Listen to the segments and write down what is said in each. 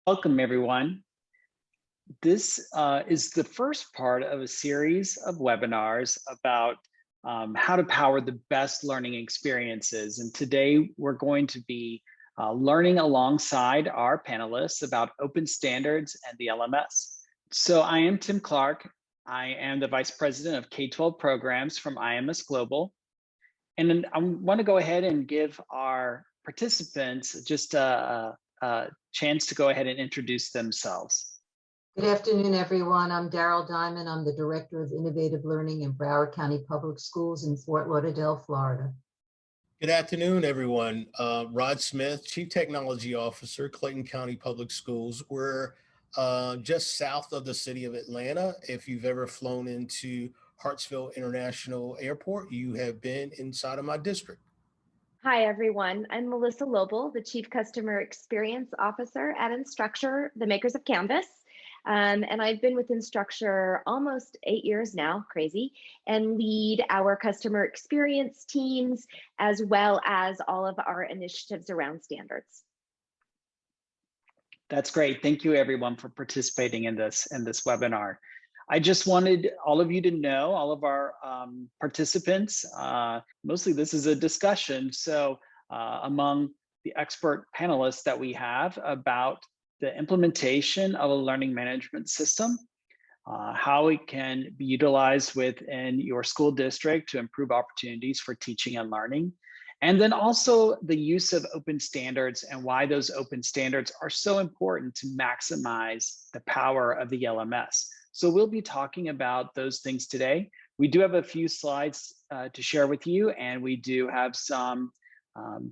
Welcome, everyone. This is the first part of a series of webinars about how to power the best learning experiences. And today we're going to be learning alongside our panelists about open standards and the LMS. So I am Tim Clark. I am the Vice President of K-12 Programs from IMS Global. And I want to go ahead and give our participants just a chance to go ahead and introduce themselves. Good afternoon, everyone. I'm Daryl Diamond. I'm the Director of Innovative Learning in Broward County Public Schools in Fort Lauderdale, Florida. Good afternoon, everyone. Rod Smith, Chief Technology Officer, Clayton County Public Schools. We're just south of the city of Atlanta. If you've ever flown into Hartsfield International Airport, you have been inside of my district. Hi, everyone. I'm Melissa Lobel, the Chief Customer Experience Officer at Instructure, the makers of Canvas. And I've been with Instructure almost 8 years now, crazy, and lead our customer experience teams, as well as all of our initiatives around standards. That's great. Thank you, everyone, for participating in this webinar. I just wanted all of you to know, all of our participants, mostly this is a discussion. So among the expert panelists that we have about the implementation of a learning management system, how it can be utilized within your school district to improve opportunities for teaching and learning, and then also the use of open standards and why those open standards are so important to maximize the power of the LMS. So we'll be talking about those things today. We do have a few slides to share with you, and we do have some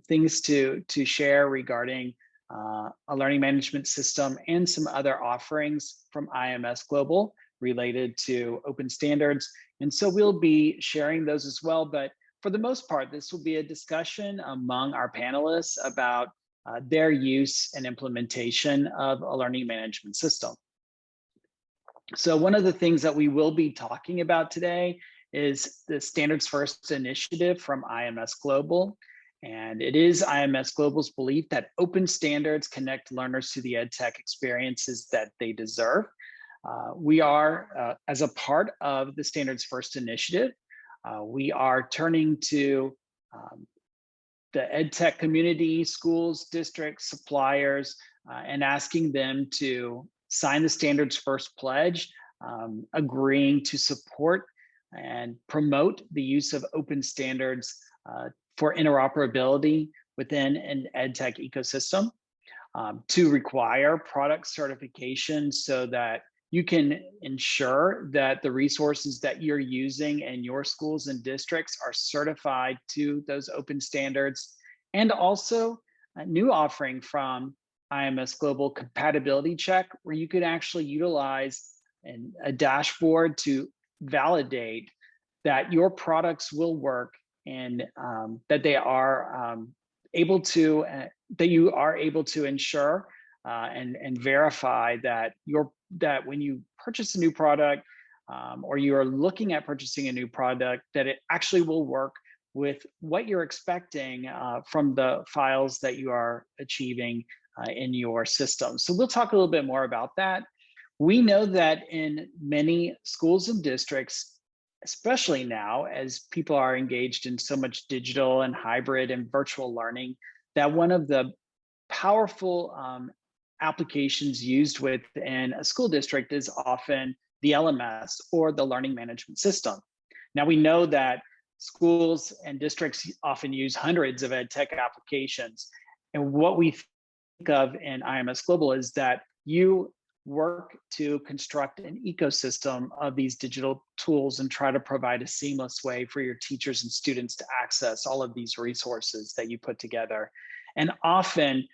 things to share regarding a learning management system and some other offerings from IMS Global related to open standards. And so we'll be sharing those as well. But for the most part, this will be a discussion among our panelists about their use and implementation of a learning management system. So one of the things that we will be talking about today is the Standards First initiative from IMS Global. And it is IMS Global's belief that open standards connect learners to the edtech experiences that they deserve. We are, as a part of the Standards First initiative, we are turning to the edtech community, schools, districts, suppliers, and asking them to sign the Standards First pledge, agreeing to support and promote the use of open standards for interoperability within an edtech ecosystem, to require product certification so that you can ensure that the resources that you're using in your schools and districts are certified to those open standards, and also a new offering from IMS Global, Compatibility Check, where you could actually utilize a dashboard to validate that your products will work and that they are able to, that you are able to ensure and verify that when you purchase a new product or you are looking at purchasing a new product, that it actually will work with what you're expecting from the files that you are achieving in your system. So we'll talk a little bit more about that. We know that in many schools and districts, especially now as people are engaged in so much digital and hybrid and virtual learning, that one of the powerful applications used within a school district is often the LMS, or the learning management system. Now we know that schools and districts often use hundreds of edtech applications. And what we think of in IMS Global is that you work to construct an ecosystem of these digital tools and try to provide a seamless way for your teachers and students to access all of these resources that you put together. And often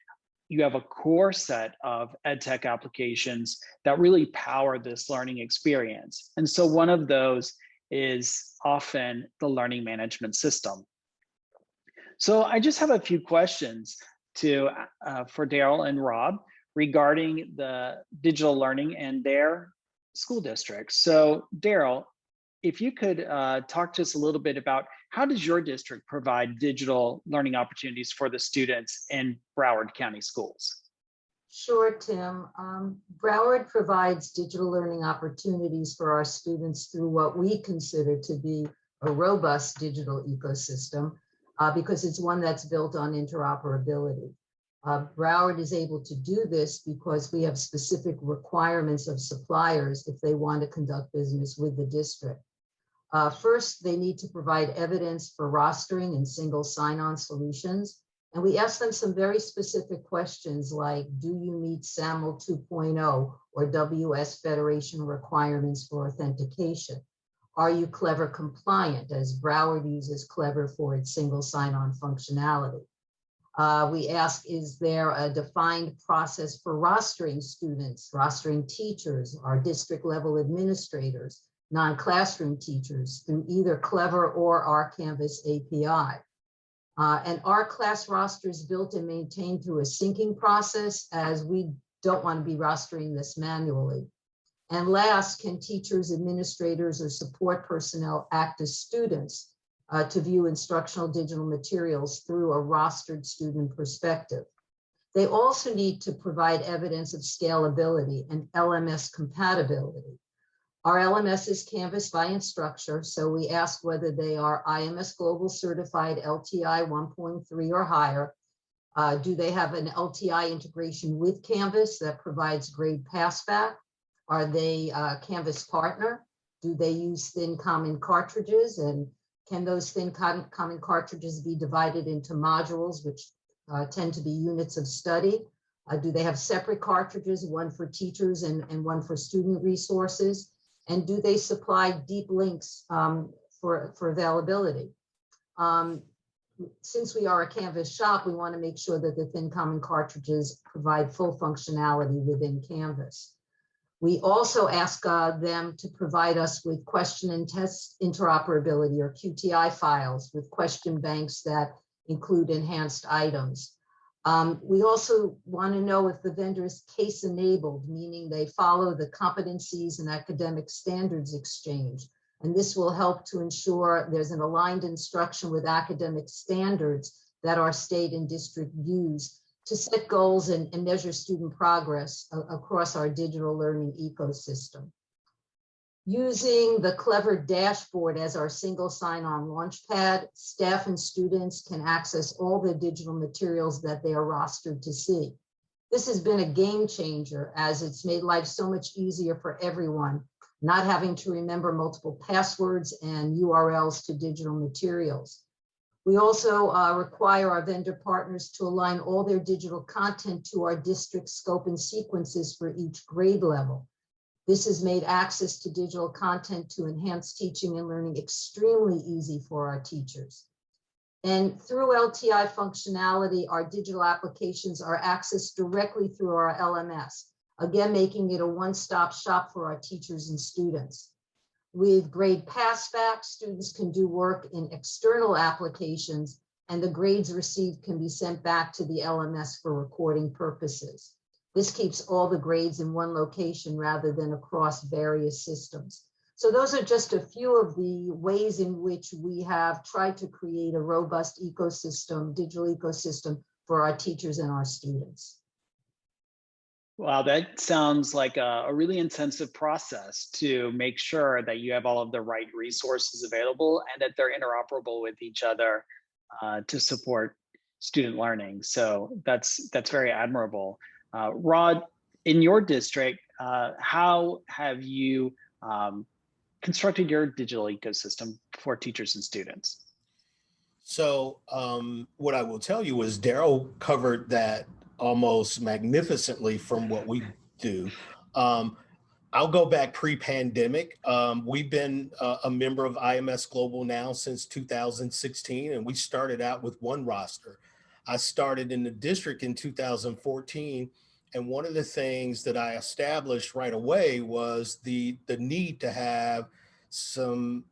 you have a core set of edtech applications that really power this learning experience. And so one of those is often the learning management system. So I just have a few questions for Daryl and Rob regarding the digital learning and their school districts. So Daryl, if you could talk to us a little bit about how does your district provide digital learning opportunities for the students in Broward County schools? Sure, Tim. Broward provides digital learning opportunities for our students through what we consider to be a robust digital ecosystem because it's one that's built on interoperability. Broward is able to do this because we have specific requirements of suppliers if they want to conduct business with the district. First, they need to provide evidence for rostering and single sign-on solutions. And we ask them some very specific questions like, do you meet SAML 2.0 or WS Federation requirements for authentication? Are you Clever compliant, as Broward uses Clever for its single sign-on functionality? We ask, is there a defined process for rostering students, rostering teachers, our district level administrators, non-classroom teachers through either Clever or our Canvas API? And our class roster is built and maintained through a syncing process, as we don't want to be rostering this manually. And last, can teachers, administrators, or support personnel act as students to view instructional digital materials through a rostered student perspective? They also need to provide evidence of scalability and LMS compatibility. Our LMS is Canvas by Instructure, so we ask whether they are IMS Global Certified LTI 1.3 or higher. Do they have an LTI integration with Canvas that provides grade passback? Are they a Canvas partner? Do they use thin common cartridges? And can those thin common cartridges be divided into modules, which tend to be units of study? Do they have separate cartridges, one for teachers and one for student resources? And do they supply deep links for availability? Since we are a Canvas shop, we want to make sure that the thin common cartridges provide full functionality within Canvas. We also ask them to provide us with question and test interoperability, or QTI files, with question banks that include enhanced items. We also want to know if the vendor is case enabled, meaning they follow the competencies and academic standards exchange. And this will help to ensure there's an aligned instruction with academic standards that our state and district use to set goals and measure student progress across our digital learning ecosystem. Using the Clever dashboard as our single sign-on launchpad, staff and students can access all the digital materials that they are rostered to see. This has been a game changer, as it's made life so much easier for everyone, not having to remember multiple passwords and URLs to digital materials. We also require our vendor partners to align all their digital content to our district scope and sequences for each grade level. This has made access to digital content to enhance teaching and learning extremely easy for our teachers. And through LTI functionality, our digital applications are accessed directly through our LMS, again, making it a one-stop shop for our teachers and students. With grade passback, students can do work in external applications, and the grades received can be sent back to the LMS for recording purposes. This keeps all the grades in one location rather than across various systems. So those are just a few of the ways in which we have tried to create a robust ecosystem, digital ecosystem for our teachers and our students. Wow, that sounds like a really intensive process to make sure that you have all of the right resources available and that they're interoperable with each other to support student learning. So that's very admirable. Rod, in your district, how have you constructed your digital ecosystem for teachers and students? So what I will tell you is Daryl covered that almost magnificently from what we do. I'll go back pre-pandemic. We've been a member of IMS Global now since 2016, and we started out with one roster. I started in the district in 2014, and one of the things that I established right away was the need to have some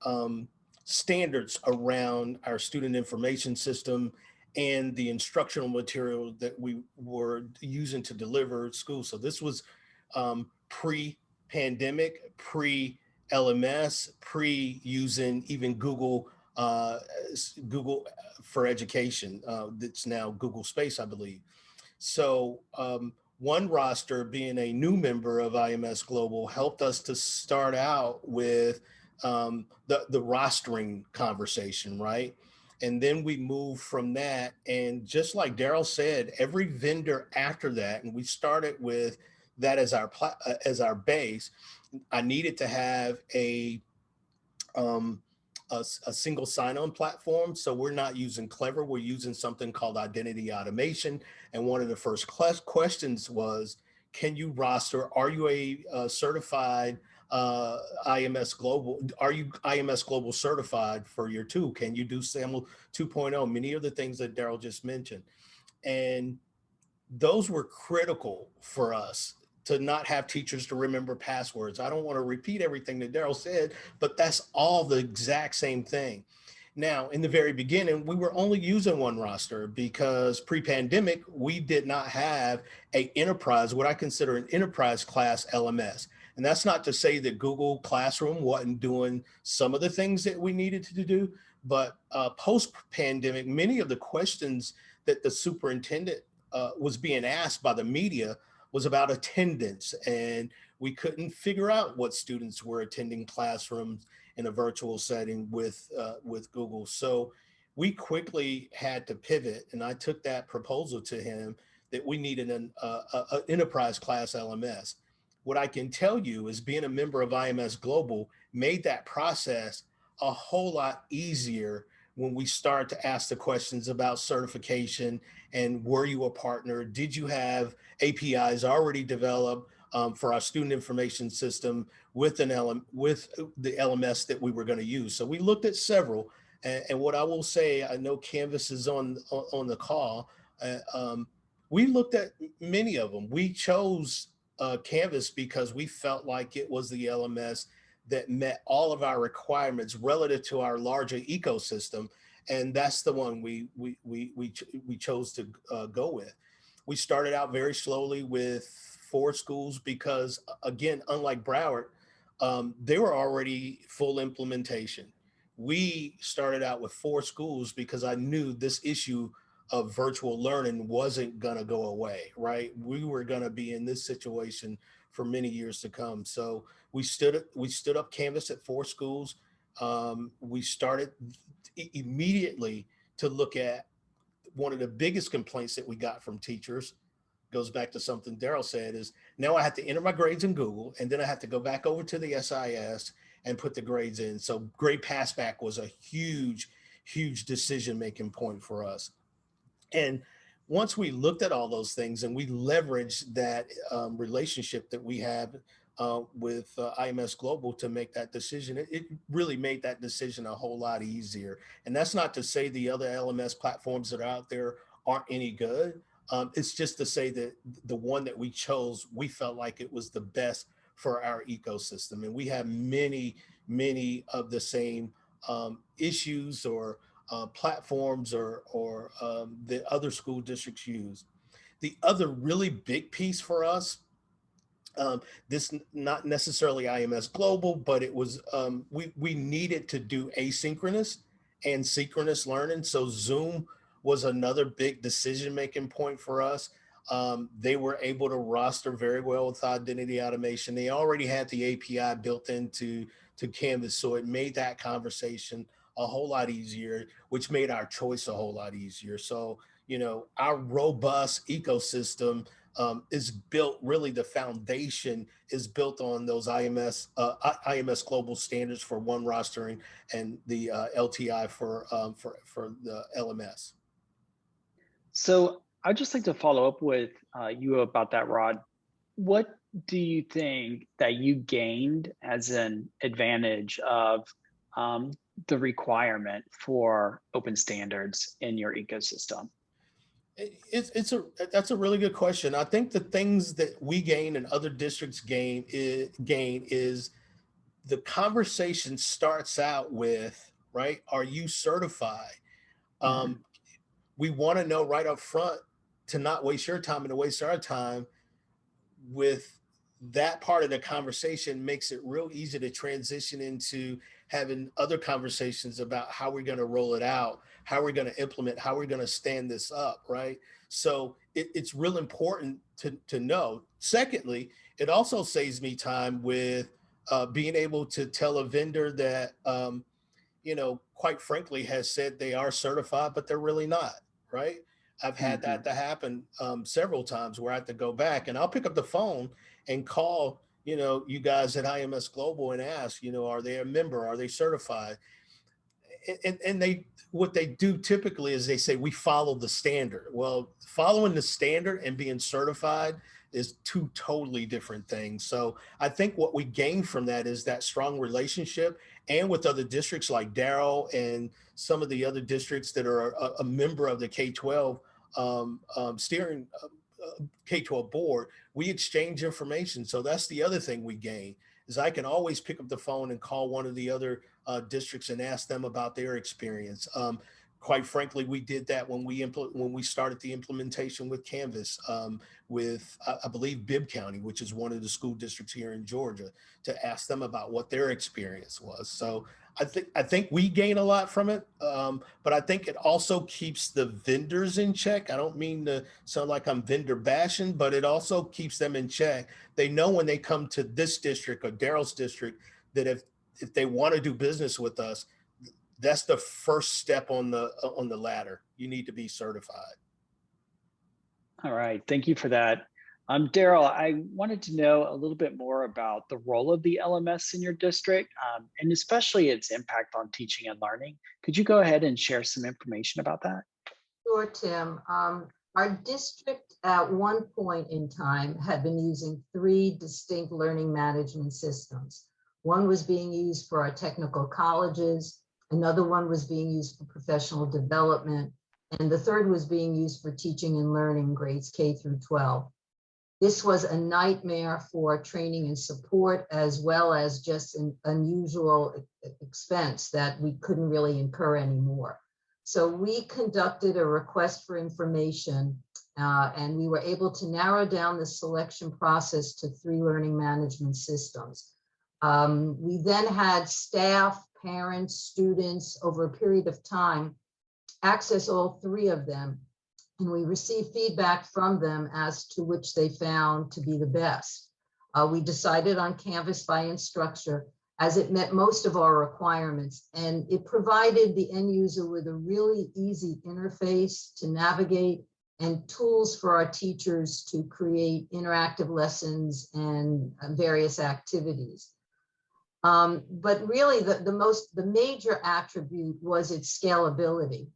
standards around our student information system and the instructional material that we were using to deliver school. So this was pre-pandemic, pre-LMS, pre-using even Google for education. That's now Google Space, I believe. So One Roster, being a new member of IMS Global, helped us to start out with the rostering conversation, right? And then we moved from that. And just like Daryl said, every vendor after that, and we started with that as our base. I needed to have um, a single sign-on platform. So we're not using Clever. We're using something called identity automation. And one of the first questions was, can you roster? Are you a certified IMS Global? Are you IMS Global certified for your two? Can you do SAML 2.0? Many of the things that Daryl just mentioned. And those were critical for us to not have teachers to remember passwords. I don't want to repeat everything that Daryl said, but that's all the exact same thing. Now, in the very beginning, we were only using one roster because pre-pandemic, we did not have a enterprise, what I consider an enterprise class LMS. And that's not to say that Google Classroom wasn't doing some of the things that we needed to do, but post-pandemic, many of the questions that the superintendent was being asked by the media was about attendance, and we couldn't figure out what students were attending classrooms in a virtual setting with Google. So we quickly had to pivot, and I took that proposal to him that we needed an enterprise class LMS. What I can tell you is being a member of IMS Global made that process a whole lot easier when we start to ask the questions about certification and were you a partner? Did you have APIs already developed for our student information system with with the LMS that we were going to use? So we looked at several, and what I will say, I know Canvas is on the call. We looked at many of them. We chose Canvas because we felt like it was the LMS that met all of our requirements relative to our larger ecosystem, and that's the one we chose to go with. We started out very slowly with 4 schools because, again, unlike Broward, they were already full implementation. We started out with 4 schools because I knew this issue of virtual learning wasn't going to go away, right? We were going to be in this situation for many years to come. So we stood up Canvas at 4 schools. We started immediately to look at one of the biggest complaints that we got from teachers. Goes back to something Daryl said, is now I have to enter my grades in Google, and then I have to go back over to the SIS and put the grades in. So grade passback was a huge decision-making point for us. And once we looked at all those things and we leveraged that relationship that we have with IMS Global to make that decision, it really made that decision a whole lot easier. And that's not to say the other LMS platforms that are out there aren't any good. It's just to say that the one that we chose, we felt like it was the best for our ecosystem. And we have many of the same issues or platforms or that other school districts use. The other really big piece for us, this not necessarily IMS Global, but it was we needed to do asynchronous and synchronous learning. So Zoom was another big decision making point for us. They were able to roster very well with identity automation. They already had the API built into Canvas, so it made that conversation a whole lot easier, which made our choice a whole lot easier. So, you know, our robust ecosystem is built, really the foundation is built on those IMS global standards for one rostering and the LTI for the LMS. So I'd just like to follow up with you about that, Rod. What do you think that you gained as an advantage of the requirement for open standards in your ecosystem? That's a really good question. I think the things that we gain and other districts gain is the conversation starts out with, right, are you certified? Mhm. We want to know right up front to not waste your time and to waste our time with that part of the conversation. Makes it real easy to transition into having other conversations about how we're going to roll it out, how we're going to implement, how we're going to stand this up, right? So it's real important to know. Secondly, it also saves me time with being able to tell a vendor that, quite frankly, has said they are certified, but they're really not, right? I've had that to happen several times where I have to go back and I'll pick up the phone and call, you guys at IMS Global and ask, are they a member? Are they certified? And what they do typically is they say we follow the standard. Well, following the standard and being certified is two totally different things. So I think what we gain from that is that strong relationship, and with other districts like Darrell and some of the other districts that are a member of the K-12 steering K-12 board, we exchange information. So that's the other thing we gain, is I can always pick up the phone and call one of the other districts and ask them about their experience. Quite frankly, we did that when we started the implementation with Canvas, with I believe Bibb County, which is one of the school districts here in Georgia, to ask them about what their experience was. So I think we gain a lot from it, but I think it also keeps the vendors in check. I don't mean to sound like I'm vendor bashing, but it also keeps them in check. They know when they come to this district or Darrell's district that if they want to do business with us, that's the first step on the ladder. You need to be certified. All right, thank you for that. Darrell, I wanted to know a little bit more about the role of the LMS in your district, and especially its impact on teaching and learning. Could you go ahead and share some information about that? Sure, Tim. Our district at one point in time had been using 3 distinct learning management systems. One was being used for our technical colleges, another one was being used for professional development, and the third was being used for teaching and learning grades K through 12. This was a nightmare for training and support, as well as just an unusual expense that we couldn't really incur anymore. So we conducted a request for information, and we were able to narrow down the selection process to 3 learning management systems. We then had staff, parents, students over a period of time access all 3 of them, and we received feedback from them as to which they found to be the best. We decided on Canvas by Instructure, as it met most of our requirements, and it provided the end user with a really easy interface to navigate and tools for our teachers to create interactive lessons and various activities. But really the major attribute was its scalability.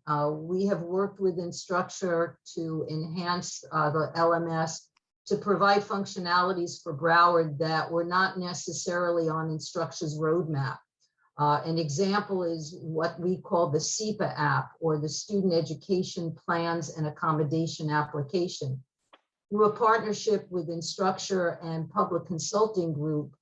We have worked with Instructure to enhance the LMS to provide functionalities for Broward that were not necessarily on Instructure's roadmap. An example is what we call the SEPA app, or the Student Education Plans and Accommodation Application. Through a partnership with Instructure and Public Consulting Group,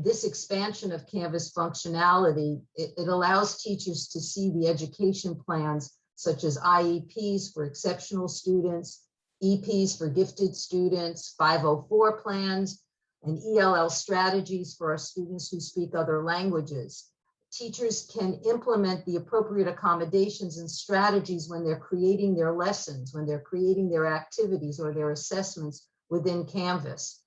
this expansion of Canvas functionality, it allows teachers to see the education plans, such as IEPs for exceptional students, EPs for gifted students, 504 plans, and ELL strategies for our students who speak other languages. Teachers can implement the appropriate accommodations and strategies when they're creating their lessons, when they're creating their activities or their assessments within Canvas.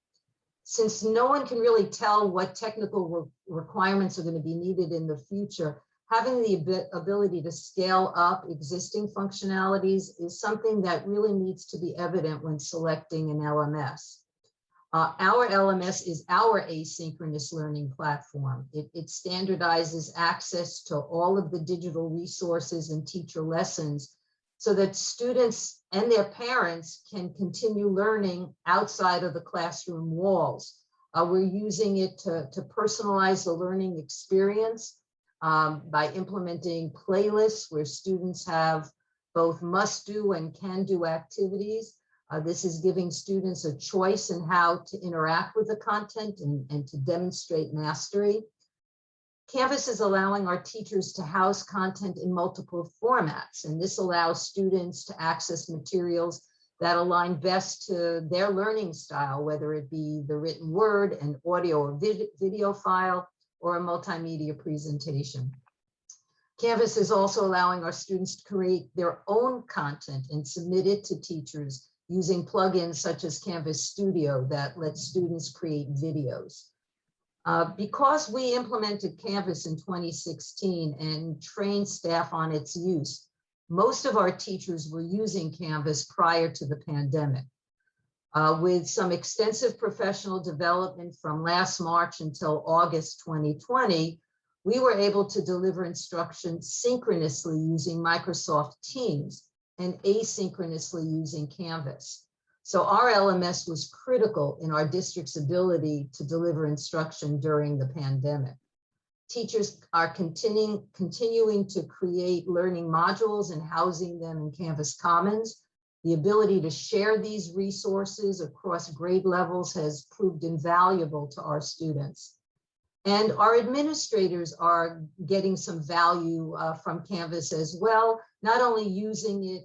Since no one can really tell what technical requirements are going to be needed in the future, having the ability to scale up existing functionalities is something that really needs to be evident when selecting an LMS. Our LMS is our asynchronous learning platform. It standardizes access to all of the digital resources and teacher lessons so that students and their parents can continue learning outside of the classroom walls. We're using it to personalize the learning experience by implementing playlists where students have both must-do and can-do activities. This is giving students a choice in how to interact with the content and to demonstrate mastery. Canvas is allowing our teachers to house content in multiple formats, and this allows students to access materials that align best to their learning style, whether it be the written word, an audio or video file, or a multimedia presentation. Canvas is also allowing our students to create their own content and submit it to teachers using plugins such as Canvas Studio that let students create videos. Because we implemented Canvas in 2016 and trained staff on its use, most of our teachers were using Canvas prior to the pandemic. With some extensive professional development from last March until August 2020, we were able to deliver instruction synchronously using Microsoft Teams and asynchronously using Canvas. So our LMS was critical in our district's ability to deliver instruction during the pandemic. Teachers are continuing to create learning modules and housing them in Canvas Commons. The ability to share these resources across grade levels has proved invaluable to our students. And our administrators are getting some value from Canvas as well, not only using it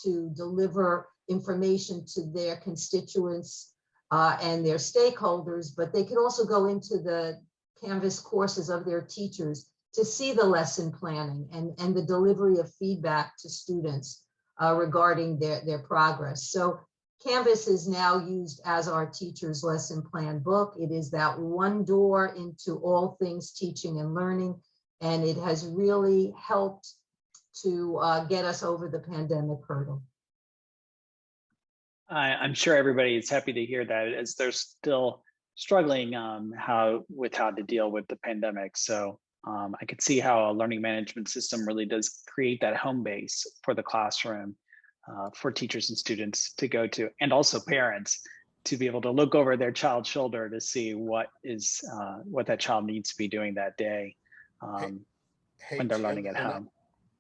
to deliver information to their constituents and their stakeholders, but they can also go into the Canvas courses of their teachers to see the lesson planning and the delivery of feedback to students regarding their progress. So Canvas is now used as our teacher's lesson plan book. It is that one door into all things teaching and learning, and it has really helped to get us over the pandemic hurdle. I'm sure everybody is happy to hear that, as they're still struggling with how to deal with the pandemic. So I could see how a learning management system really does create that home base for the classroom, for teachers and students to go to, and also parents to be able to look over their child's shoulder to see what that child needs to be doing that day when they're Jim, learning at home.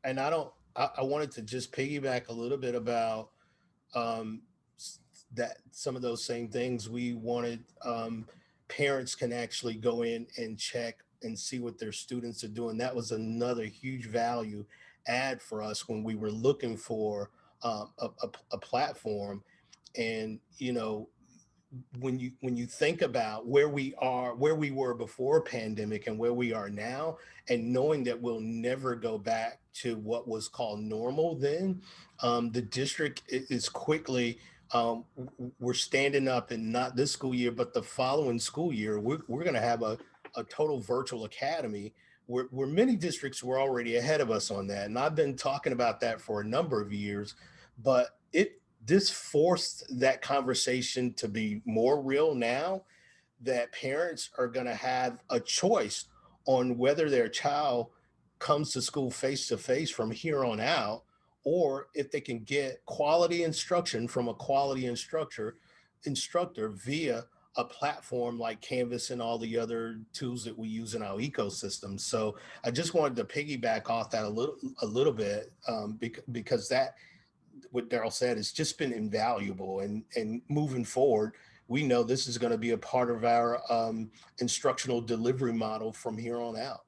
I wanted to just piggyback a little bit about that some of those same things. We wanted parents can actually go in and check and see what their students are doing. That was another huge value add for us when we were looking for a platform. And when you think about where we were before pandemic and where we are now, and knowing that we'll never go back to what was called normal then, the district is quickly we're standing up, and not this school year, but the following school year, we're going to have a total virtual academy where many districts were already ahead of us on that. And I've been talking about that for a number of years, but this forced that conversation to be more real now, that parents are going to have a choice on whether their child comes to school face to face from here on out, or if they can get quality instruction from a quality instructor via a platform like Canvas and all the other tools that we use in our ecosystem. So I just wanted to piggyback off that a little bit because that, what Daryl said, has just been invaluable. And moving forward, we know this is going to be a part of our instructional delivery model from here on out.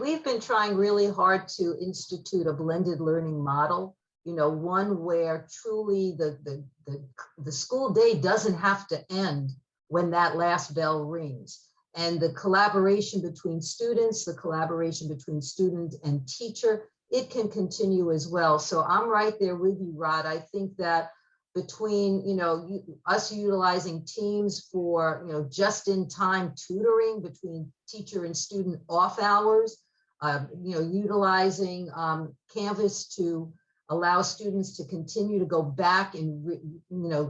We've been trying really hard to institute a blended learning model, one where truly the school day doesn't have to end when that last bell rings. And the collaboration between students, the collaboration between student and teacher, it can continue as well. So I'm right there with you, Rod. I think that between us utilizing Teams for just-in-time tutoring between teacher and student off hours, utilizing Canvas to allow students to continue to go back and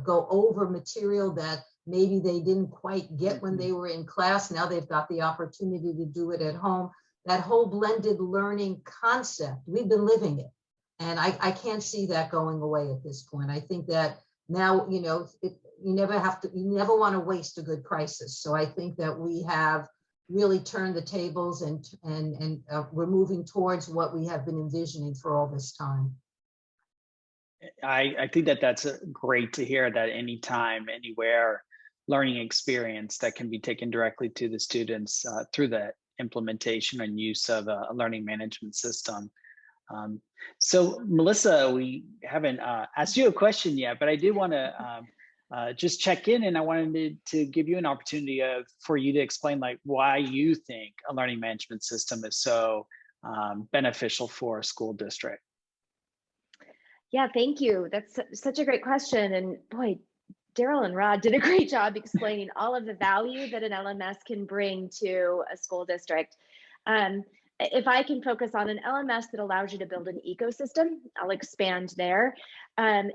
go over material that maybe they didn't quite get when they were in class. Now they've got the opportunity to do it at home. That whole blended learning concept, we've been living it. And I can't see that going away at this point. I think that now, you never want to waste a good crisis. So I think that we have really turned the tables and we're moving towards what we have been envisioning for all this time. I think that's great to hear, that anytime, anywhere learning experience that can be taken directly to the students through the implementation and use of a learning management system. So Melissa, we haven't asked you a question yet, but I did want to just check in, and I wanted to give you an opportunity for you to explain why you think a learning management system is so beneficial for a school district? Yeah, thank you. That's such a great question. And boy, Daryl and Rod did a great job explaining all of the value that an LMS can bring to a school district. Um, if I can focus on an LMS that allows you to build an ecosystem, I'll expand there. And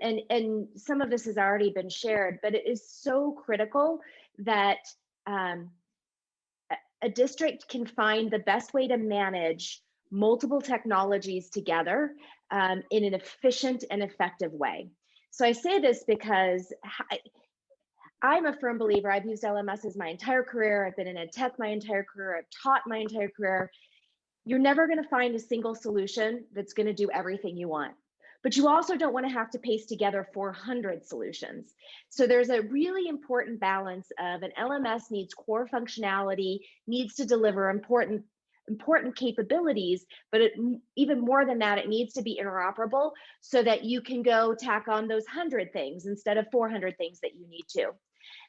some of this has already been shared, but it is so critical that um, a district can find the best way to manage multiple technologies together in an efficient and effective way. So I say this because I'm a firm believer. I've used LMSs my entire career. I've been in ed tech my entire career. I've taught my entire career. You're never going to find a single solution that's going to do everything you want. But you also don't want to have to paste together 400 solutions. So there's a really important balance of an LMS needs core functionality, needs to deliver important capabilities, but even more than that, it needs to be interoperable so that you can go tack on those 100 things instead of 400 things that you need to.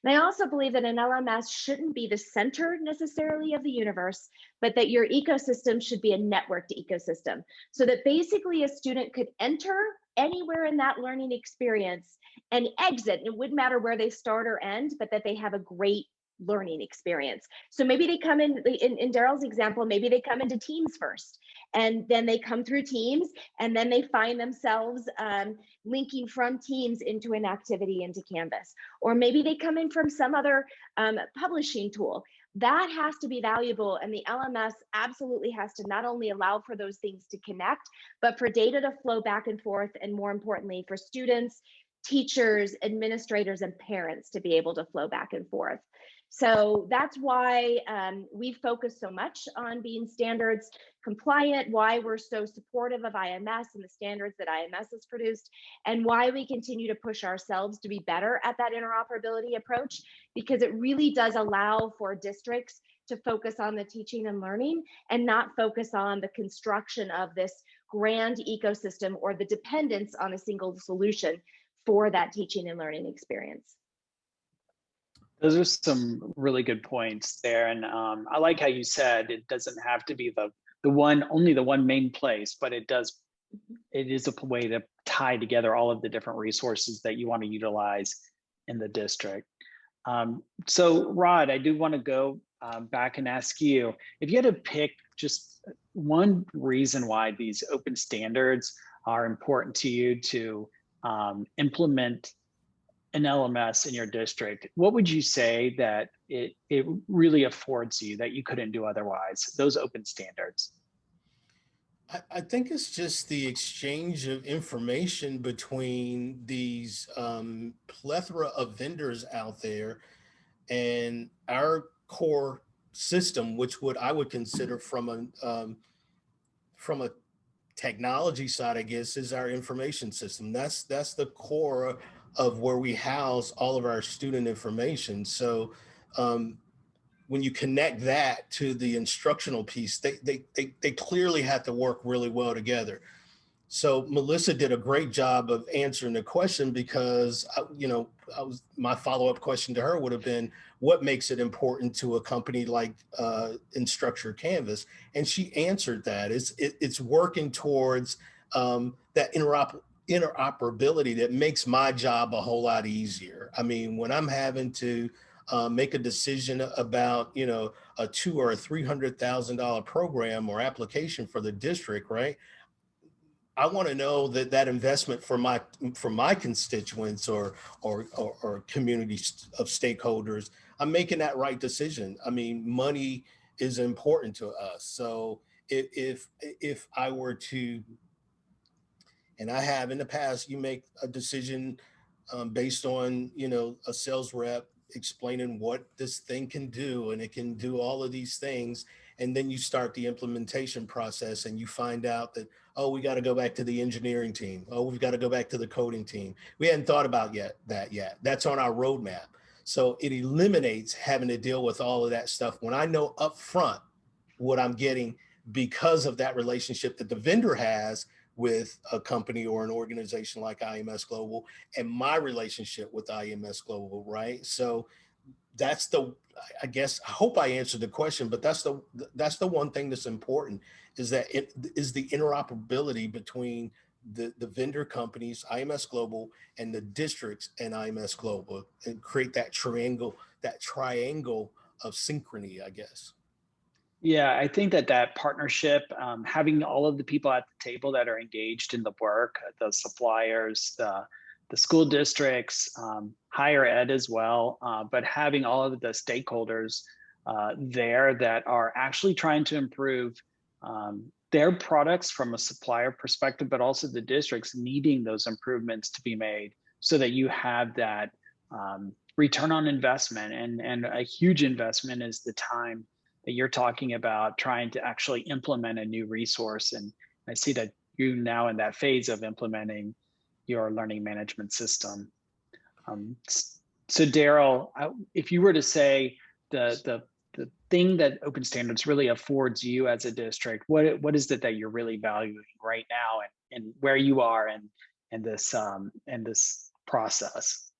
And I also believe that an LMS shouldn't be the center necessarily of the universe, but that your ecosystem should be a networked ecosystem so that basically a student could enter anywhere in that learning experience and exit. It wouldn't matter where they start or end, but that they have a great learning experience. So maybe they come in Daryl's example, maybe they come into Teams first, and then they come through Teams, and then they find themselves linking from Teams into an activity into Canvas. Or maybe they come in from some other publishing tool. That has to be valuable, and the LMS absolutely has to not only allow for those things to connect, but for data to flow back and forth, and more importantly, for students, teachers, administrators, and parents to be able to flow back and forth. So that's why we focus so much on being standards compliant, why we're so supportive of IMS and the standards that IMS has produced, and why we continue to push ourselves to be better at that interoperability approach, because it really does allow for districts to focus on the teaching and learning and not focus on the construction of this grand ecosystem or the dependence on a single solution for that teaching and learning experience. Those are some really good points there, and I like how you said it doesn't have to be only the one main place, but it is a way to tie together all of the different resources that you want to utilize in the district. So Rod, I do want to go back and ask you, if you had to pick just one reason why these open standards are important to you to implement an LMS in your district, what would you say that it really affords you that you couldn't do otherwise, those open standards? I think it's just the exchange of information between these plethora of vendors out there and our core system, which I would consider from a technology side, I guess, is our information system. That's the core of where we house all of our student information. So when you connect that to the instructional piece, they clearly have to work really well together. So Melissa did a great job of answering the question, because my follow-up question to her would have been, what makes it important to a company like Instructure Canvas? And she answered that. It's working towards that interoperability that makes my job a whole lot easier. I mean, when I'm having to make a decision about, a $200,000 or $300,000 program or application for the district, right? I want to know that investment for my constituents or community of stakeholders, I'm making that right decision. I mean, money is important to us. So if I were to, and I have in the past, you make a decision based on a sales rep explaining what this thing can do, and it can do all of these things, and then you start the implementation process and you find out that, oh, we got to go back to the engineering team, oh, we've got to go back to the coding team, we hadn't thought about that yet, that's on our roadmap. So it eliminates having to deal with all of that stuff when I know up front what I'm getting, because of that relationship that the vendor has with a company or an organization like IMS Global, and my relationship with IMS Global, right? So that's the, I guess, I hope I answered the question, but that's the one thing that's important, is that it is the interoperability between the vendor companies, IMS Global, and the districts and IMS Global, and create that triangle of synchrony, I guess. Yeah, I think that that partnership, having all of the people at the table that are engaged in the work, the suppliers, the school districts, higher ed as well, but having all of the stakeholders there that are actually trying to improve their products from a supplier perspective, but also the districts needing those improvements to be made so that you have that return on investment. And a huge investment is the time that you're talking about trying to actually implement a new resource. And I see that you now in that phase of implementing your learning management system. So Daryl, if you were to say the thing that Open Standards really affords you as a district, what is it that you're really valuing right now, and where you are in this process?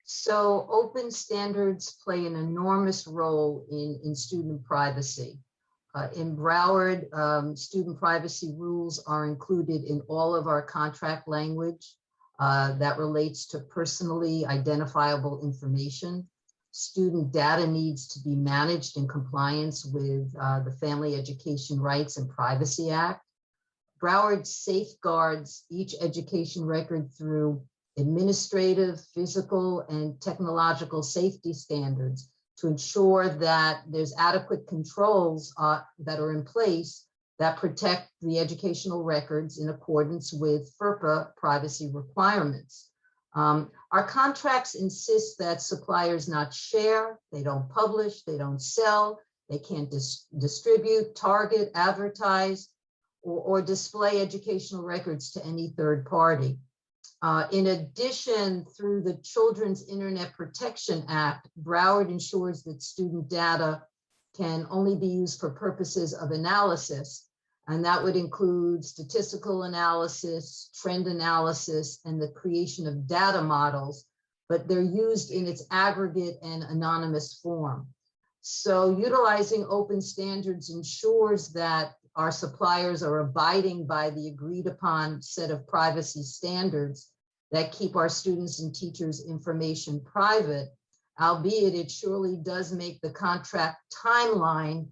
So open standards play an enormous role in student privacy. In Broward, student privacy rules are included in all of our contract language that relates to personally identifiable information. Student data needs to be managed in compliance with the Family Education Rights and Privacy Act. Broward safeguards each education record through administrative, physical, and technological safety standards to ensure that there's adequate controls that are in place that protect the educational records in accordance with FERPA privacy requirements. Our contracts insist that suppliers not share, they don't publish, they don't sell, they can't distribute, target, advertise, or display educational records to any third party. In addition, through the Children's Internet Protection Act, Broward ensures that student data can only be used for purposes of analysis, and that would include statistical analysis, trend analysis, and the creation of data models, but they're used in its aggregate and anonymous form. So utilizing open standards ensures that our suppliers are abiding by the agreed upon set of privacy standards that keep our students and teachers' information private, albeit it surely does make the contract timeline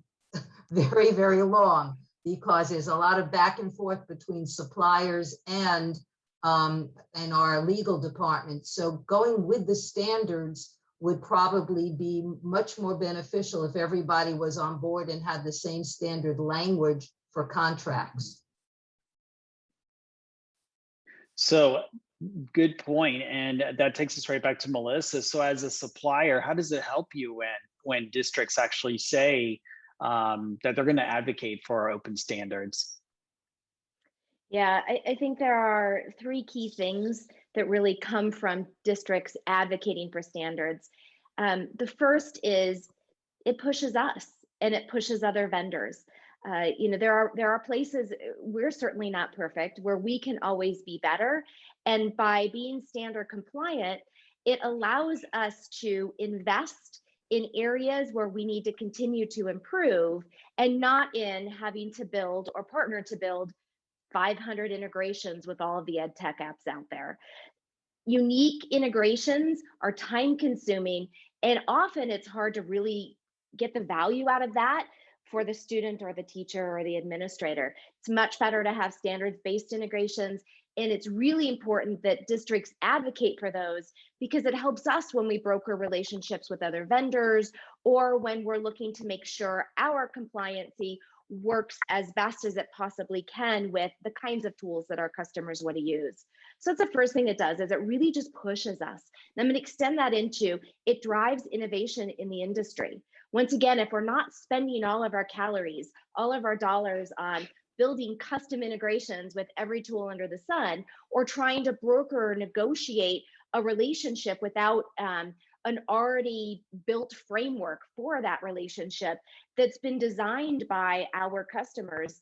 very, very long, because there's a lot of back and forth between suppliers and our legal department. So going with the standards would probably be much more beneficial if everybody was on board and had the same standard language for contracts. So good point. And that takes us right back to Melissa. So as a supplier, how does it help you when districts actually say that they're going to advocate for open standards? Yeah, I think there are three key things that really come from districts advocating for standards. The first is it pushes us and it pushes other vendors. There are places, we're certainly not perfect, where we can always be better. And by being standard compliant, it allows us to invest in areas where we need to continue to improve, and not in having to build or partner to build 500 integrations with all of the ed tech apps out there. Unique integrations are time consuming, and often it's hard to really get the value out of that for the student or the teacher or the administrator. It's much better to have standards-based integrations, and it's really important that districts advocate for those, because it helps us when we broker relationships with other vendors, or when we're looking to make sure our compliancy works as best as it possibly can with the kinds of tools that our customers want to use. So that's the first thing it does, is it really just pushes us. And I'm going to extend that into, it drives innovation in the industry. Once again, if we're not spending all of our calories, all of our dollars on building custom integrations with every tool under the sun, or trying to broker or negotiate a relationship without an already built framework for that relationship that's been designed by our customers,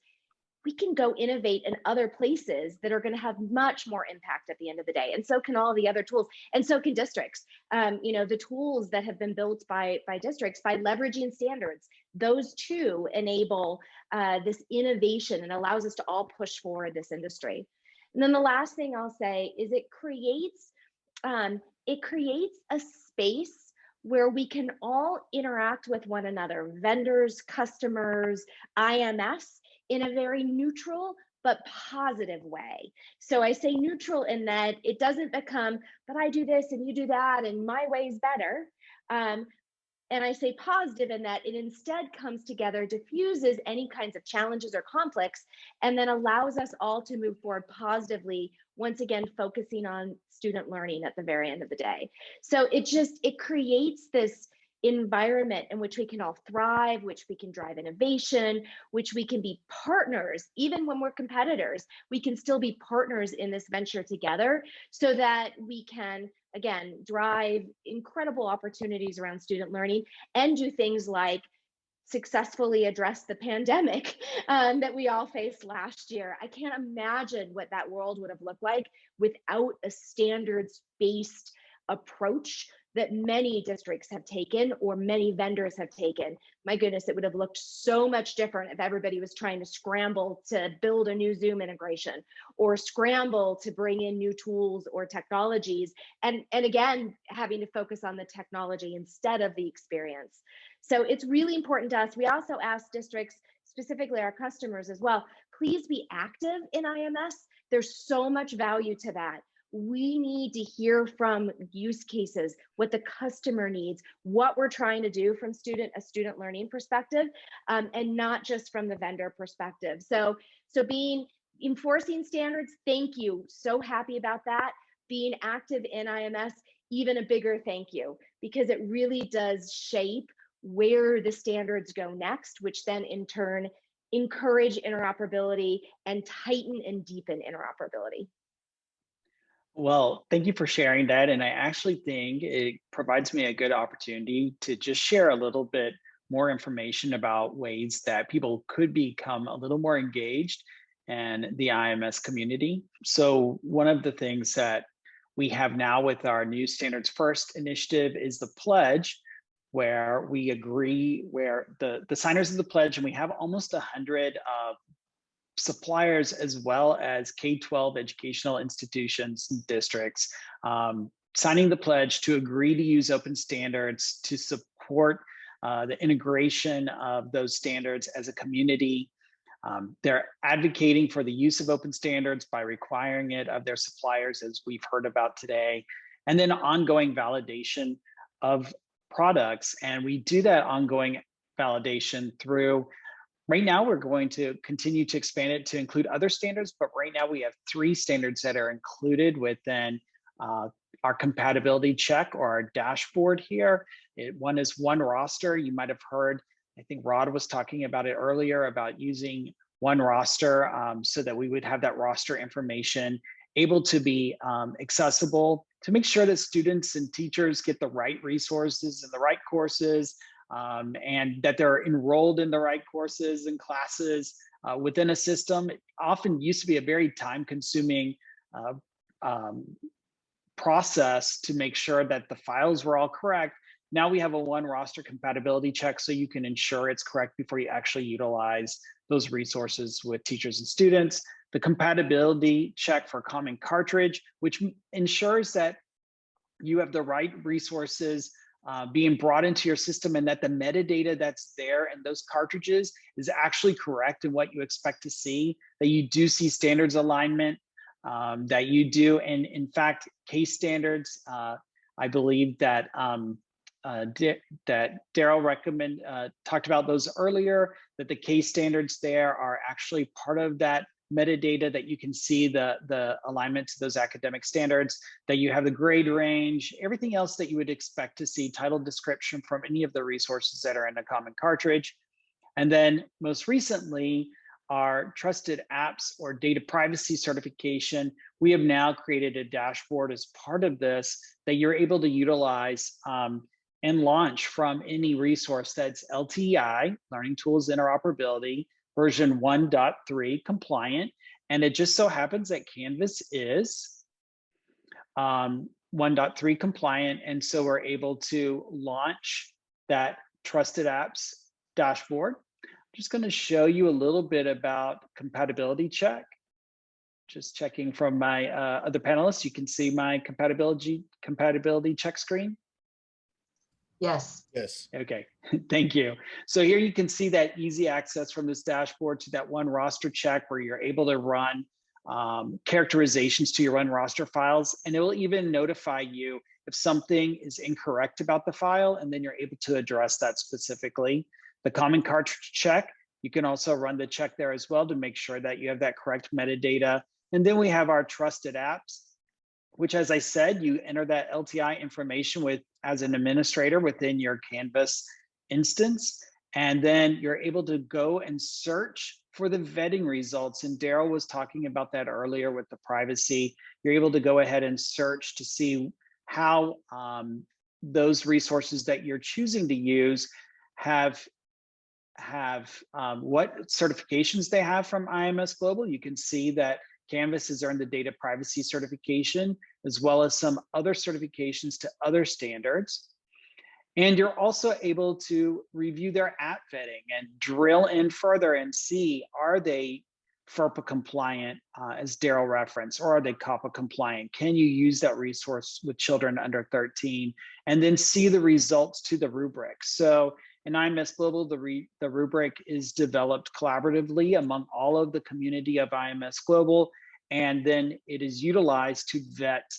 we can go innovate in other places that are going to have much more impact at the end of the day. And so can all the other tools, and so can districts. You know, the tools that have been built by districts, by leveraging standards, those too enable this innovation and allows us to all push forward this industry. And then the last thing I'll say is it creates a space where we can all interact with one another, vendors, customers, IMS, in a very neutral but positive way. So I say neutral in that it doesn't become, but I do this and you do that and my way's better. And I say positive in that it instead comes together, diffuses any kinds of challenges or conflicts, and then allows us all to move forward positively, once again, focusing on student learning at the very end of the day. So it creates this environment in which we can all thrive, which we can drive innovation, which we can be partners. Even when we're competitors, we can still be partners in this venture together so that we can, again, drive incredible opportunities around student learning and do things like successfully address the pandemic that we all faced last year. I can't imagine what that world would have looked like without a standards-based approach that many districts have taken or many vendors have taken. My goodness, it would have looked so much different if everybody was trying to scramble to build a new Zoom integration or scramble to bring in new tools or technologies. And again, having to focus on the technology instead of the experience. So it's really important to us. We also ask districts, specifically our customers as well, please be active in IMS. There's so much value to that. We need to hear from use cases, what the customer needs, what we're trying to do from a student learning perspective, and not just from the vendor perspective. So enforcing standards, thank you. So happy about that. Being active in IMS, even a bigger thank you, because it really does shape where the standards go next, which then in turn encourage interoperability and tighten and deepen interoperability. Well, thank you for sharing that. And I actually think it provides me a good opportunity to just share a little bit more information about ways that people could become a little more engaged in the IMS community. So one of the things that we have now with our new Standards First initiative is the pledge, where we agree, where the signers of the pledge, and we have almost 100 suppliers as well as K-12 educational institutions and districts signing the pledge to agree to use open standards to support the integration of those standards as a community. They're advocating for the use of open standards by requiring it of their suppliers, as we've heard about today, and then ongoing validation of products. And we do that ongoing validation through, right now, we're going to continue to expand it to include other standards, but right now we have 3 standards that are included within our compatibility check or our dashboard here. One is one roster. You might have heard, I think Rod was talking about it earlier, about using one roster so that we would have that roster information able to be accessible to make sure that students and teachers get the right resources and the right courses, and that they're enrolled in the right courses and classes within a system. It often used to be a very time-consuming process to make sure that the files were all correct. Now we have a one roster compatibility check so you can ensure it's correct before you actually utilize those resources with teachers and students. The compatibility check for common cartridge, which ensures that you have the right resources being brought into your system and that the metadata that's there in those cartridges is actually correct in what you expect to see, that you do see standards alignment, that you do. And in fact, case standards, I believe that that Daryl talked about those earlier, that the case standards there are actually part of that metadata, that you can see the alignment to those academic standards, that you have the grade range, everything else that you would expect to see, title description from any of the resources that are in a common cartridge. And then most recently, our trusted apps or data privacy certification, we have now created a dashboard as part of this that you're able to utilize and launch from any resource that's LTI, Learning Tools Interoperability, version 1.3 compliant. And it just so happens that Canvas is 1.3 compliant. And so we're able to launch that Trusted Apps dashboard. I'm just going to show you a little bit about compatibility check. Just checking from my other panelists, you can see my compatibility check screen. Yes. Yes. Okay, thank you. So here you can see that easy access from this dashboard to that one roster check where you're able to run characterizations to your one roster files, and it will even notify you if something is incorrect about the file, and then you're able to address that specifically. The common cartridge check, you can also run the check there as well to make sure that you have that correct metadata. And then we have our trusted apps, which, as I said, you enter that LTI information with as an administrator within your Canvas instance, and then you're able to go and search for the vetting results. And Daryl was talking about that earlier with the privacy. You're able to go ahead and search to see how those resources that you're choosing to use have what certifications they have from IMS Global. You can see that Canvas has earned the data privacy certification, as well as some other certifications to other standards. And you're also able to review their app vetting and drill in further and see, are they FERPA compliant, as Daryl referenced, or are they COPPA compliant? Can you use that resource with children under 13? And then see the results to the rubric. So in IMS Global, the rubric is developed collaboratively among all of the community of IMS Global, and then it is utilized to vet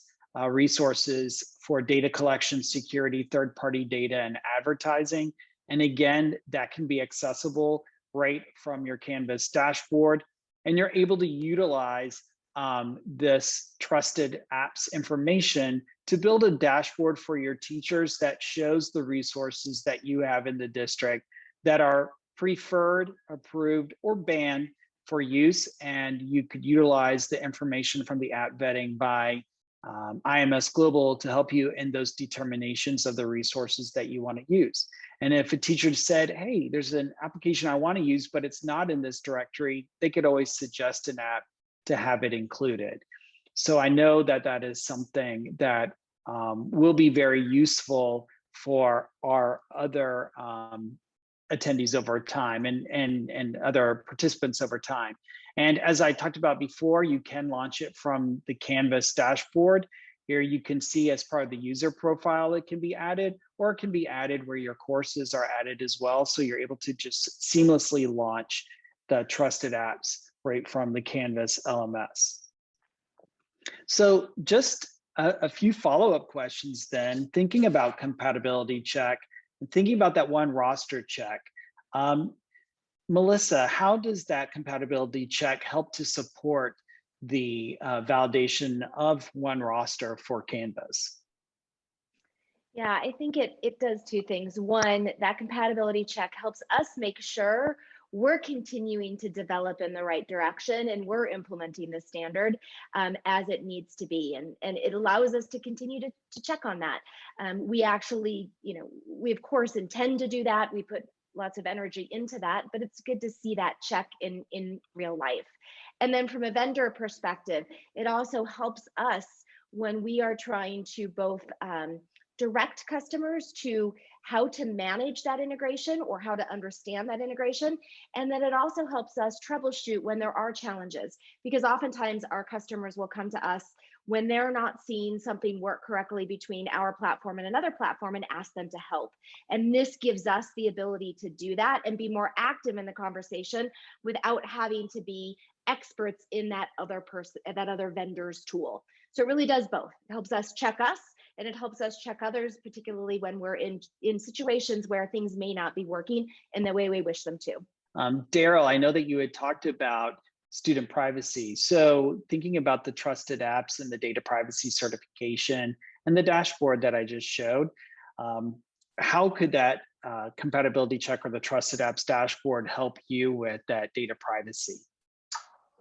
resources for data collection, security, third-party data, and advertising. And again, that can be accessible right from your Canvas dashboard. And you're able to utilize this trusted apps information to build a dashboard for your teachers that shows the resources that you have in the district that are preferred, approved, or banned for use. And you could utilize the information from the app vetting by IMS Global to help you in those determinations of the resources that you want to use. And if a teacher said, hey, there's an application I want to use, but it's not in this directory, they could always suggest an app to have it included. So I know that that is something that will be very useful for our other attendees over time and other participants over time. And as I talked about before, you can launch it from the Canvas dashboard. Here you can see as part of the user profile, it can be added, or it can be added where your courses are added as well. So you're able to just seamlessly launch the trusted apps right from the Canvas LMS. So just a few follow-up questions then, thinking about compatibility check and thinking about that one roster check. Melissa, how does that compatibility check help to support the validation of one roster for Canvas? Yeah, I think it does two things. One, that compatibility check helps us make sure we're continuing to develop in the right direction and we're implementing the standard as it needs to be. And it allows us to continue to check on that. We actually, we of course intend to do that. We put lots of energy into that, but it's good to see that check in real life. And then from a vendor perspective, it also helps us when we are trying to both direct customers to how to manage that integration or how to understand that integration. And then it also helps us troubleshoot when there are challenges, because oftentimes our customers will come to us when they're not seeing something work correctly between our platform and another platform and ask them to help. And this gives us the ability to do that and be more active in the conversation without having to be experts in that other vendor's tool. So it really does both. It helps us check us, and it helps us check others, particularly when we're in situations where things may not be working in the way we wish them to. Daryl, I know that you had talked about student privacy. So thinking about the trusted apps and the data privacy certification and the dashboard that I just showed, how could that compatibility check or the trusted apps dashboard help you with that data privacy?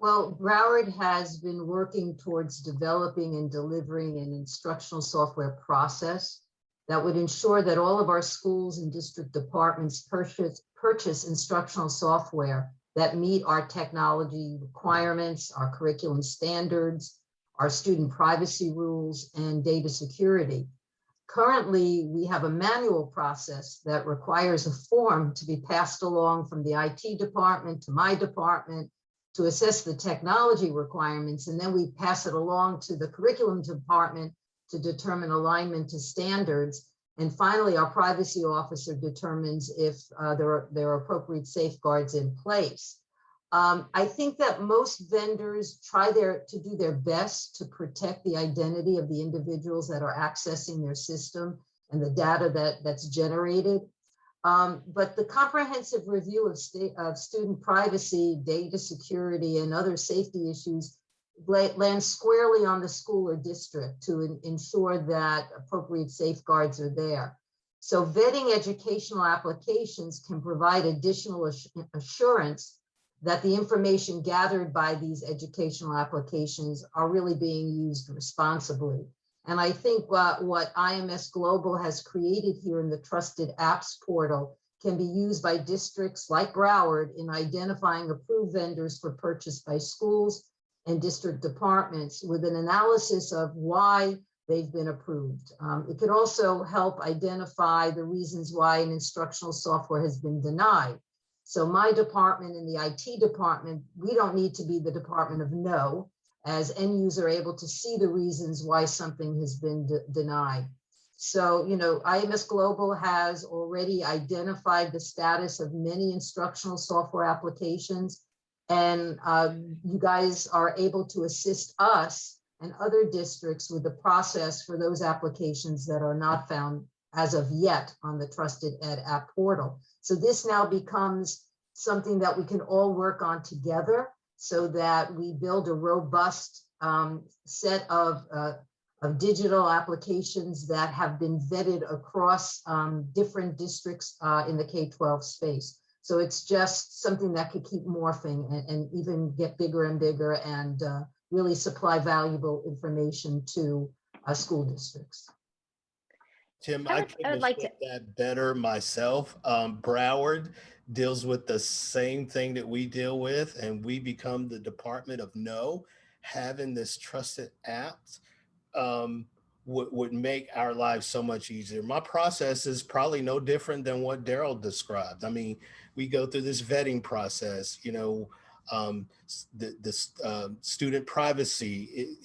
Well, Broward has been working towards developing and delivering an instructional software process that would ensure that all of our schools and district departments purchase instructional software that meet our technology requirements, our curriculum standards, our student privacy rules, and data security. Currently, we have a manual process that requires a form to be passed along from the IT department to my department to assess the technology requirements, and then we pass it along to the curriculum department to determine alignment to standards. And finally, our privacy officer determines if there are appropriate safeguards in place. I think that most vendors try to do their best to protect the identity of the individuals that are accessing their system and the data that's generated. But the comprehensive review of student privacy, data security, and other safety issues lands squarely on the school or district to ensure that appropriate safeguards are there. So vetting educational applications can provide additional assurance that the information gathered by these educational applications are really being used responsibly. And I think what IMS Global has created here in the Trusted Apps portal can be used by districts like Broward in identifying approved vendors for purchase by schools and district departments with an analysis of why they've been approved. It could also help identify the reasons why an instructional software has been denied. So my department and the IT department, we don't need to be the department of no, as end user able to see the reasons why something has been denied. So, IMS Global has already identified the status of many instructional software applications, and you guys are able to assist us and other districts with the process for those applications that are not found as of yet on the Trusted Ed App portal. So this now becomes something that we can all work on together so that we build a robust set of digital applications that have been vetted across different districts in the K-12 space. So it's just something that could keep morphing and even get bigger and bigger and really supply valuable information to school districts. Tim, I couldn't have said that better myself. Broward deals with the same thing that we deal with, and we become the Department of No. Having this trusted apps would make our lives so much easier. My process is probably no different than what Daryl described. I mean, we go through this vetting process, student privacy.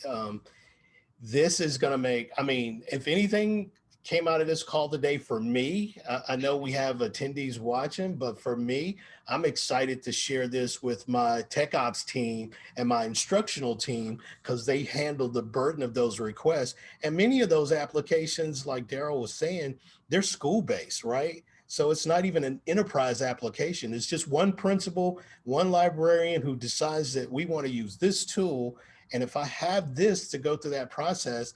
This is going to make, if anything came out of this call today for me, I know we have attendees watching, but for me, I'm excited to share this with my tech ops team and my instructional team because they handle the burden of those requests. And many of those applications, like Daryl was saying, they're school-based, right? So it's not even an enterprise application. It's just one principal, one librarian who decides that we want to use this tool. And if I have this to go through that process,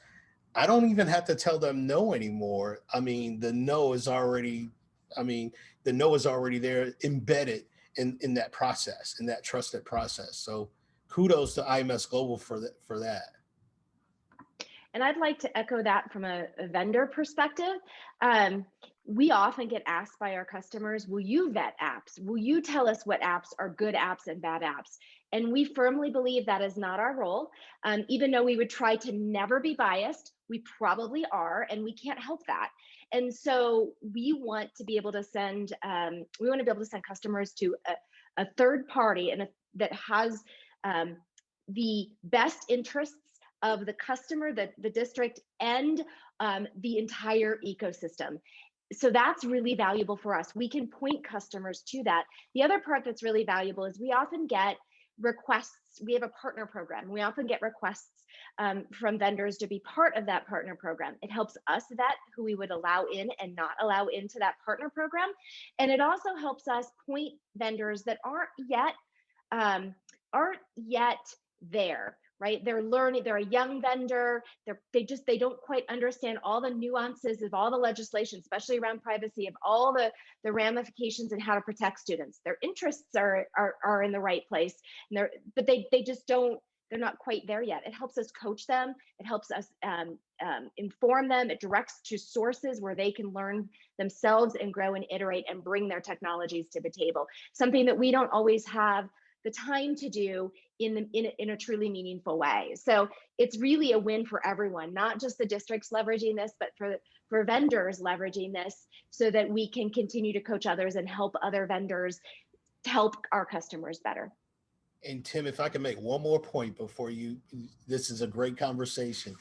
I don't even have to tell them no anymore. The no is already there embedded in that process, in that trusted process. So kudos to IMS Global for that. And I'd like to echo that from a vendor perspective. We often get asked by our customers, will you vet apps? Will you tell us what apps are good apps and bad apps? And we firmly believe that is not our role. Even though we would try to never be biased, we probably are, and we can't help that. And so we want to be able to send, customers to a third party that has the best interests of the customer, the district, and the entire ecosystem. So that's really valuable for us. We can point customers to that. The other part that's really valuable is we often get requests. We have a partner program. We often get requests from vendors to be part of that partner program. It helps us vet who we would allow in and not allow into that partner program. And it also helps us point vendors that aren't yet there, right? They're learning, they're a young vendor. They don't quite understand all the nuances of all the legislation, especially around privacy, of all the ramifications and how to protect students. Their interests are in the right place, but they just don't they're not quite there yet. It helps us coach them. It helps us inform them. It directs to sources where they can learn themselves and grow and iterate and bring their technologies to the table. Something that we don't always have the time to do in a truly meaningful way. So it's really a win for everyone, not just the districts leveraging this, but for vendors leveraging this, so that we can continue to coach others and help other vendors to help our customers better. And Tim, if I can make one more point before this is a great conversation.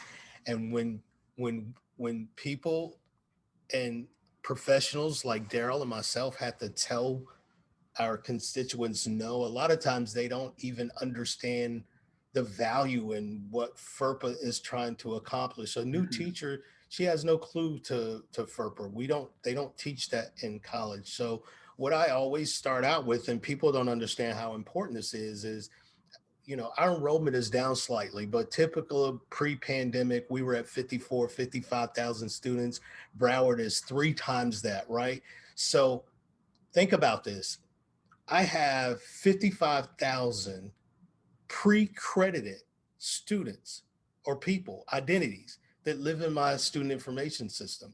And when people and professionals like Daryl and myself have to tell our constituents no, a lot of times they don't even understand the value in what FERPA is trying to accomplish. A new teacher, she has no clue to FERPA. They don't teach that in college. So what I always start out with, and people don't understand how important this is, our enrollment is down slightly, but typical pre-pandemic, we were at 55,000 students. Broward is 3 times that, right? So think about this. I have 55,000 pre-credited students or people, identities that live in my student information system,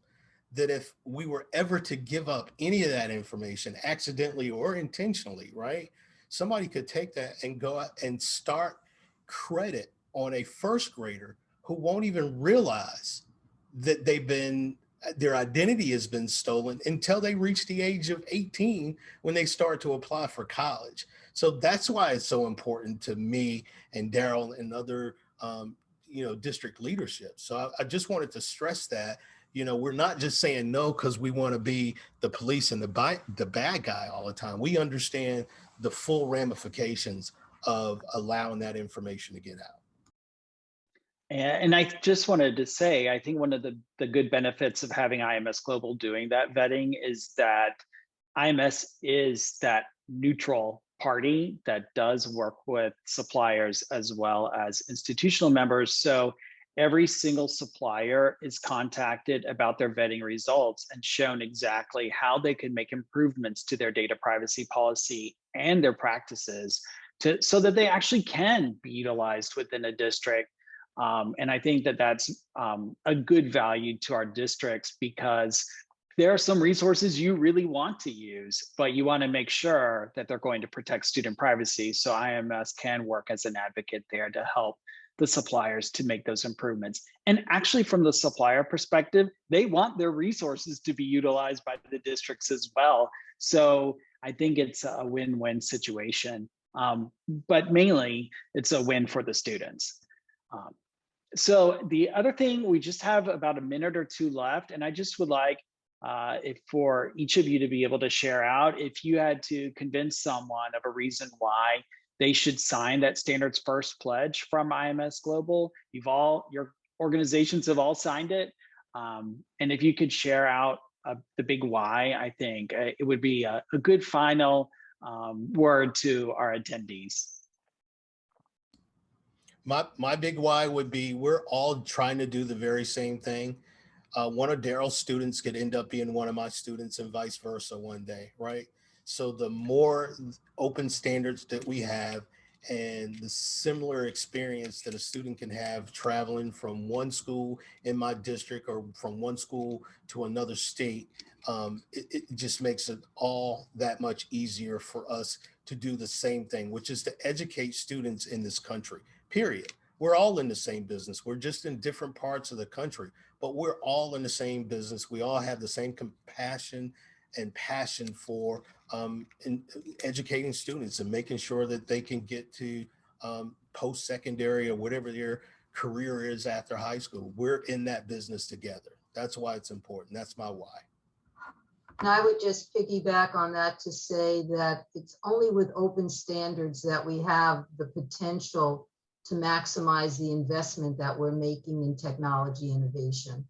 that if we were ever to give up any of that information accidentally or intentionally, right? Somebody could take that and go out and start credit on a first grader who won't even realize that their identity has been stolen until they reach the age of 18 when they start to apply for college. So that's why it's so important to me and Daryl and other, district leadership. So I just wanted to stress that, we're not just saying no because we want to be the police and the bad guy all the time. We understand the full ramifications of allowing that information to get out. And I just wanted to say, I think one of the good benefits of having IMS Global doing that vetting is that IMS is that neutral party that does work with suppliers as well as institutional members. So every single supplier is contacted about their vetting results and shown exactly how they can make improvements to their data privacy policy and their practices so that they actually can be utilized within a district. And I think that that's a good value to our districts, because there are some resources you really want to use, but you want to make sure that they're going to protect student privacy. So IMS can work as an advocate there to help the suppliers to make those improvements. And actually, from the supplier perspective, they want their resources to be utilized by the districts as well. So I think it's a win-win situation, but mainly it's a win for the students. So the other thing, we just have about a minute or two left, and I just would like for each of you to be able to share out, if you had to convince someone of a reason why they should sign that Standards First pledge from IMS Global. Your organizations have all signed it. And if you could share out the big why, I think it would be a good final word to our attendees. My big why would be, we're all trying to do the very same thing. One of Daryl's students could end up being one of my students and vice versa one day, right? So the more open standards that we have and the similar experience that a student can have traveling from one school in my district or from one school to another state, it just makes it all that much easier for us to do the same thing, which is to educate students in this country, period. We're all in the same business. We're just in different parts of the country, but we're all in the same business. We all have the same compassion and passion for in educating students and making sure that they can get to post-secondary or whatever their career is after high school. We're in that business together. That's why it's important. That's my why. And I would just piggyback on that to say that it's only with open standards that we have the potential to maximize the investment that we're making in technology innovation.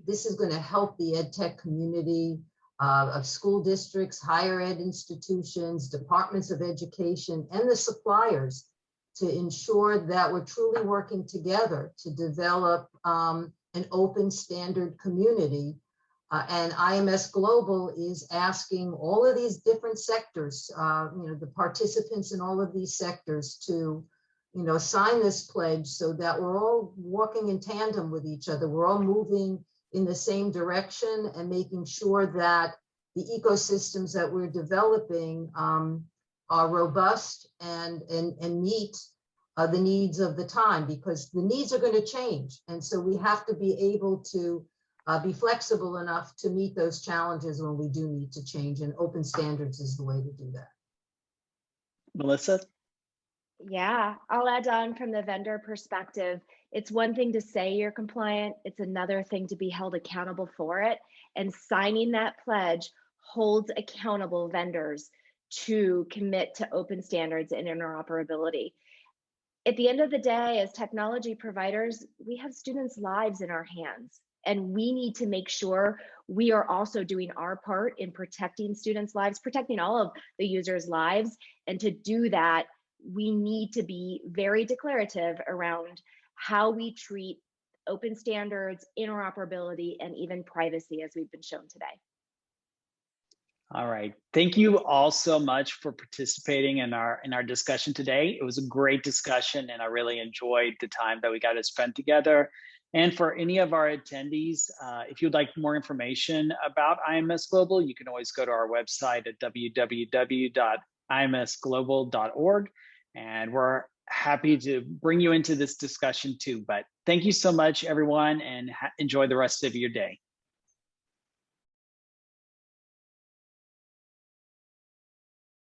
This is going to help the edtech community of school districts, higher ed institutions, departments of education, and the suppliers to ensure that we're truly working together to develop an open standard community. And IMS Global is asking all of these different sectors, the participants in all of these sectors to sign this pledge so that we're all walking in tandem with each other. We're all moving in the same direction and making sure that the ecosystems that we're developing are robust and meet the needs of the time, because the needs are going to change. And so we have to be able to be flexible enough to meet those challenges when we do need to change, and open standards is the way to do that. Melissa? Yeah, I'll add on from the vendor perspective. It's one thing to say you're compliant. It's another thing to be held accountable for it. And signing that pledge holds accountable vendors to commit to open standards and interoperability. At the end of the day, as technology providers, we have students' lives in our hands, and we need to make sure we are also doing our part in protecting students' lives, protecting all of the users' lives. And to do that, we need to be very declarative around how we treat open standards, interoperability, and even privacy, as we've been shown today. All right. Thank you all so much for participating in our discussion today. It was a great discussion, and I really enjoyed the time that we got to spend together. And for any of our attendees, if you'd like more information about IMS Global, you can always go to our website at www.imsglobal.org. And we're happy to bring you into this discussion too. But thank you so much, everyone, and enjoy the rest of your day.